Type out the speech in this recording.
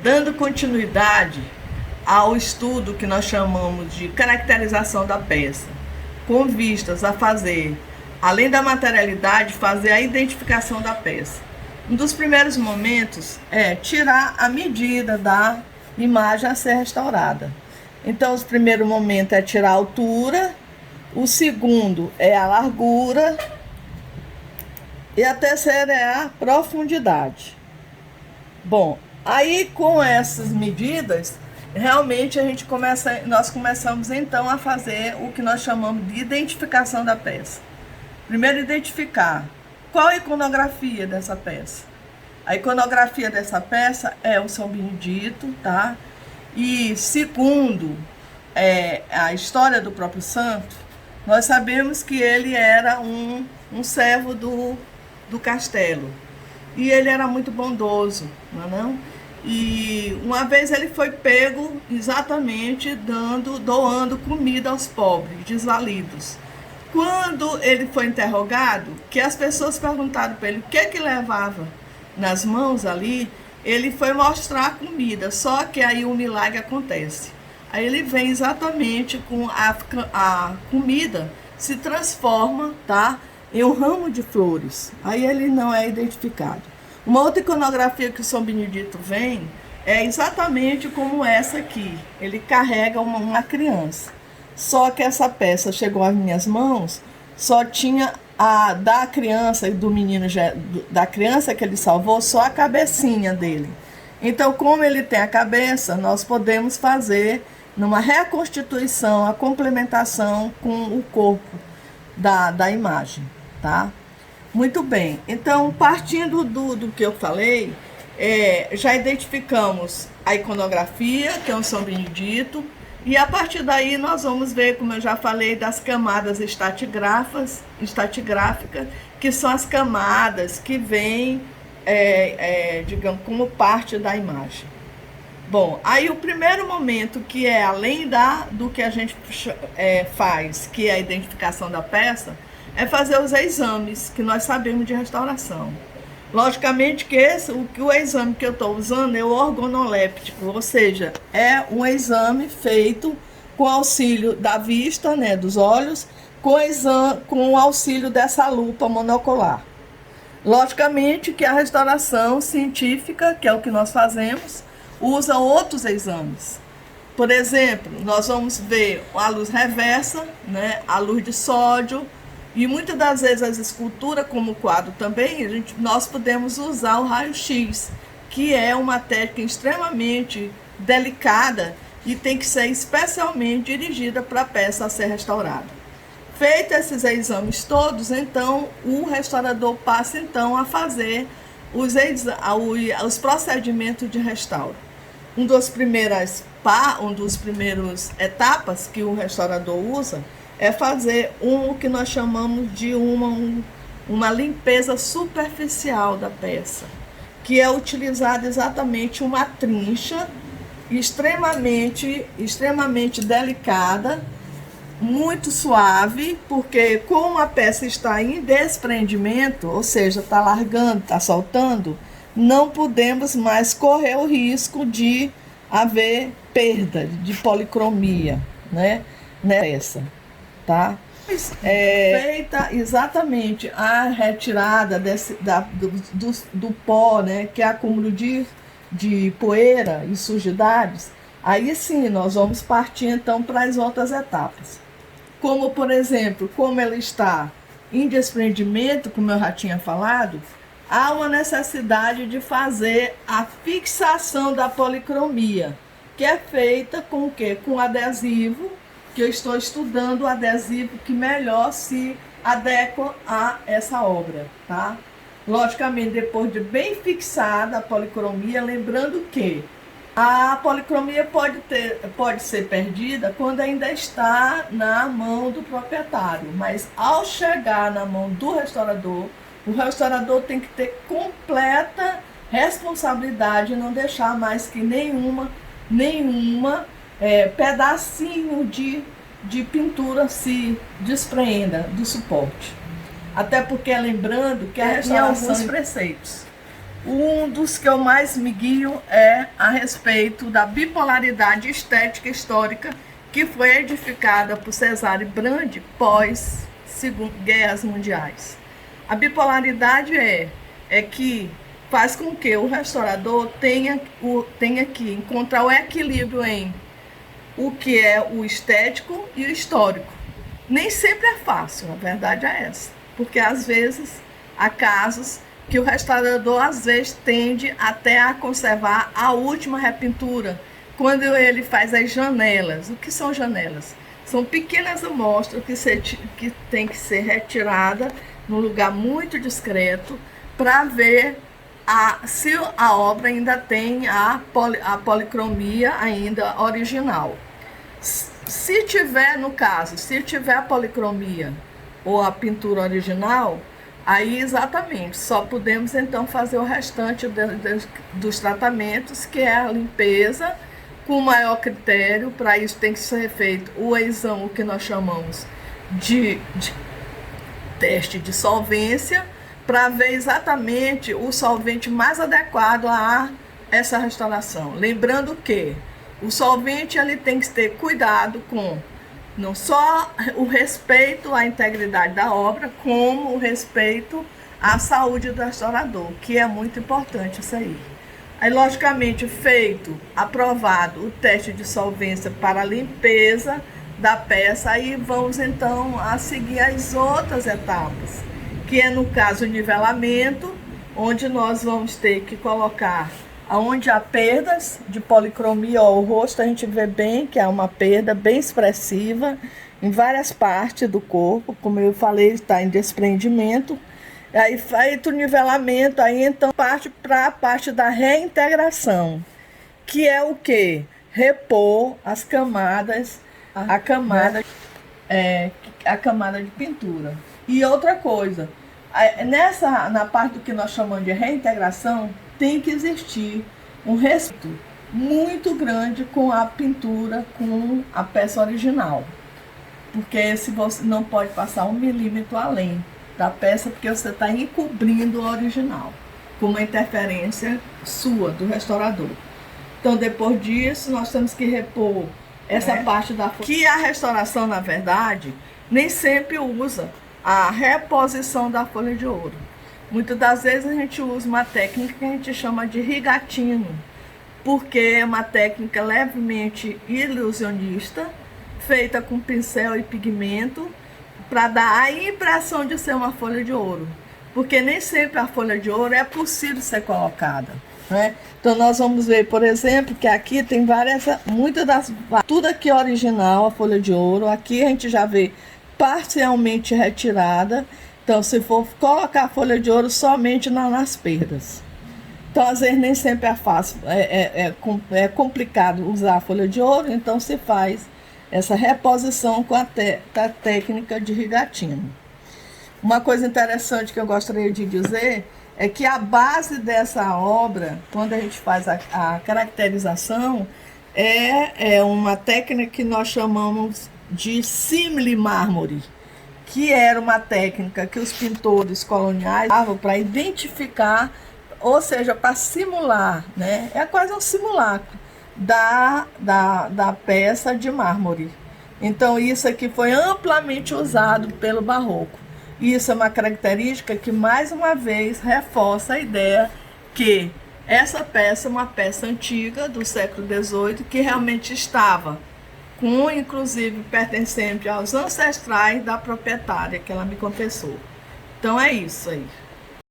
Dando continuidade ao estudo que nós chamamos de caracterização da peça, com vistas a fazer, além da materialidade, fazer a identificação da peça. Um dos primeiros momentos é tirar a medida da imagem a ser restaurada. Então, o primeiro momento é tirar a altura, o segundo é a largura e a terceira é a profundidade. Bom, aí com essas medidas, realmente nós começamos então a fazer o que nós chamamos de identificação da peça. Primeiro, identificar qual a iconografia dessa peça. A iconografia dessa peça é o São Benedito, tá? E segundo a história do próprio santo, nós sabemos que ele era um servo do castelo. E ele era muito bondoso, não é não? E uma vez ele foi pego exatamente doando comida aos pobres, desvalidos. Quando ele foi interrogado, que as pessoas perguntaram para ele o que levava nas mãos ali, ele foi mostrar a comida, só que aí o milagre acontece. Aí ele vem exatamente com a comida, se transforma, tá, em um ramo de flores. Aí ele não é identificado. Uma outra iconografia que o São Benedito vem é exatamente como essa aqui. Ele carrega uma criança. Só que essa peça chegou às minhas mãos, só tinha a da criança e do menino, da criança que ele salvou, só a cabecinha dele. Então, como ele tem a cabeça, nós podemos fazer numa reconstituição, a complementação com o corpo da imagem, tá? Muito bem, então partindo do que eu falei, já identificamos a iconografia, que é o São Benedito, e a partir daí nós vamos ver, como eu já falei, das camadas estratigráficas, que são as camadas que vêm, digamos, como parte da imagem. Bom, aí o primeiro momento, que é além do que a gente faz, que é a identificação da peça, é fazer os exames que nós sabemos de restauração. Logicamente que o exame que eu estou usando é o organoléptico, ou seja, é um exame feito com auxílio da vista, né, dos olhos, com o auxílio dessa lupa monocular. Logicamente que a restauração científica, que é o que nós fazemos, usa outros exames. Por exemplo, nós vamos ver a luz reversa, né, a luz de sódio, e muitas das vezes as esculturas, como o quadro também, nós podemos usar o raio-x, que é uma técnica extremamente delicada e tem que ser especialmente dirigida para a peça a ser restaurada. Feitos esses exames todos, então o restaurador passa então a fazer os procedimentos de restauro. Um dos primeiros etapas que o restaurador usa é fazer o que nós chamamos de uma limpeza superficial da peça, que é utilizada exatamente uma trincha extremamente delicada, muito suave, porque como a peça está em desprendimento, ou seja, está largando, está soltando, não podemos mais correr o risco de haver perda de policromia, né, nessa. Tá? Feita exatamente a retirada do pó, né, que é acúmulo de poeira e sujidades, aí sim nós vamos partir então para as outras etapas. Como, por exemplo, como ela está em desprendimento, como eu já tinha falado, há uma necessidade de fazer a fixação da policromia, que é feita com o quê? Com adesivo, que eu estou estudando o adesivo que melhor se adequa a essa obra, tá? Logicamente, depois de bem fixada a policromia, lembrando que a policromia pode ser perdida quando ainda está na mão do proprietário, mas ao chegar na mão do restaurador, o restaurador tem que ter completa responsabilidade e não deixar mais que nenhuma pedacinho de pintura se despreenda do suporte. Até porque, lembrando que a restauração... alguns preceitos. Um dos que eu mais me guio é a respeito da bipolaridade estética histórica que foi edificada por Cesare Brandi pós guerras mundiais. A bipolaridade é que faz com que o restaurador tenha que encontrar o equilíbrio em o que é o estético e o histórico. Nem sempre é fácil, a verdade é essa, porque às vezes há casos que o restaurador às vezes tende até a conservar a última repintura, quando ele faz as janelas. O que são janelas? São pequenas amostras que tem que ser retirada num lugar muito discreto para ver se a obra ainda tem a policromia ainda original. Se tiver, no caso, se tiver a policromia ou a pintura original, aí exatamente, só podemos então fazer o restante dos tratamentos, que é a limpeza, com maior critério. Para isso tem que ser feito o exame, o que nós chamamos de teste de solvência, para ver exatamente o solvente mais adequado a essa restauração. Lembrando que o solvente ele tem que ter cuidado com não só o respeito à integridade da obra, como o respeito à saúde do restaurador, que é muito importante isso aí. Aí, logicamente, aprovado o teste de solvência para a limpeza da peça, aí vamos então a seguir as outras etapas, que é no caso o nivelamento, onde nós vamos ter que colocar onde há perdas de policromia. Ó, o rosto a gente vê bem que há uma perda bem expressiva em várias partes do corpo, como eu falei, está em desprendimento. Aí feito o nivelamento, aí então parte para a parte da reintegração, que é o que? Repor as camadas, a camada de pintura. E outra coisa, na parte do que nós chamamos de reintegração, tem que existir um respeito muito grande com a pintura, com a peça original. Porque se você não pode passar 1 milímetro além da peça, porque você está encobrindo o original, com uma interferência sua, do restaurador. Então, depois disso, nós temos que repor essa parte da folha. Que a restauração, na verdade, nem sempre usa a reposição da folha de ouro. Muitas das vezes a gente usa uma técnica que a gente chama de rigatino, porque é uma técnica levemente ilusionista, feita com pincel e pigmento, para dar a impressão de ser uma folha de ouro, porque nem sempre a folha de ouro é possível ser colocada, né? Então nós vamos ver, por exemplo, que aqui tem tudo aqui é original, a folha de ouro. Aqui a gente já vê parcialmente retirada. Então, se for colocar a folha de ouro somente nas perdas, então às vezes nem sempre é fácil, é complicado usar a folha de ouro, então se faz essa reposição com a técnica de rigatino. Uma coisa interessante que eu gostaria de dizer é que a base dessa obra, quando a gente faz a caracterização, é uma técnica que nós chamamos de simili-mármore, que era uma técnica que os pintores coloniais usavam para identificar, ou seja, para simular, né? É quase um simulacro da peça de mármore. Então isso aqui foi amplamente usado pelo barroco. Isso é uma característica que mais uma vez reforça a ideia que essa peça é uma peça antiga do século XVIII, que realmente estava inclusive pertencente aos ancestrais da proprietária, que ela me confessou. Então é isso aí.